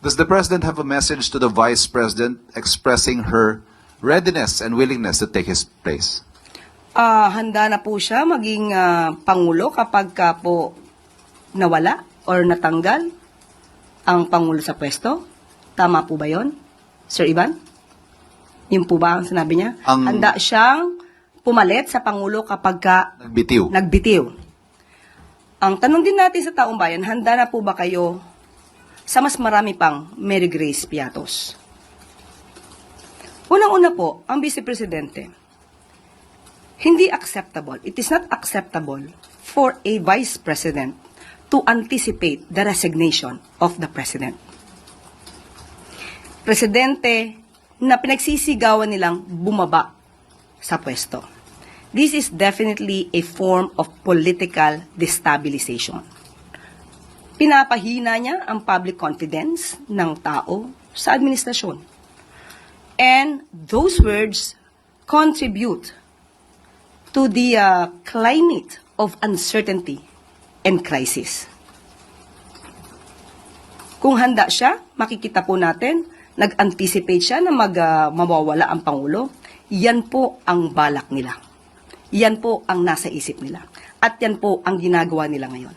Does the President have a message to the Vice President expressing her readiness and willingness to take his place? Handa na po siya maging Pangulo kapag ka po nawala or natanggal ang Pangulo sa pwesto. Tama po ba yon, Sir Ivan? Yun po ba ang sinabi niya? Handa siyang pumalit sa Pangulo kapag ka nagbitiw. Ang tanong din natin sa taong bayan, handa na po ba kayo sa mas marami pang Mary Grace Piatos? Unang-una po, ang Vice Presidente, hindi acceptable, it is not acceptable for a Vice President to anticipate the resignation of the President. Presidente na pinagsisigawan nilang bumaba sa pwesto. This is definitely a form of political destabilization. Pinapahina niya ang public confidence ng tao sa administrasyon. And those words contribute to the climate of uncertainty and crisis. Kung handa siya, makikita po natin, nag-anticipate siya na mawawala ang Pangulo. Yan po ang balak nila. Yan po ang nasa isip nila. At yan po ang ginagawa nila ngayon.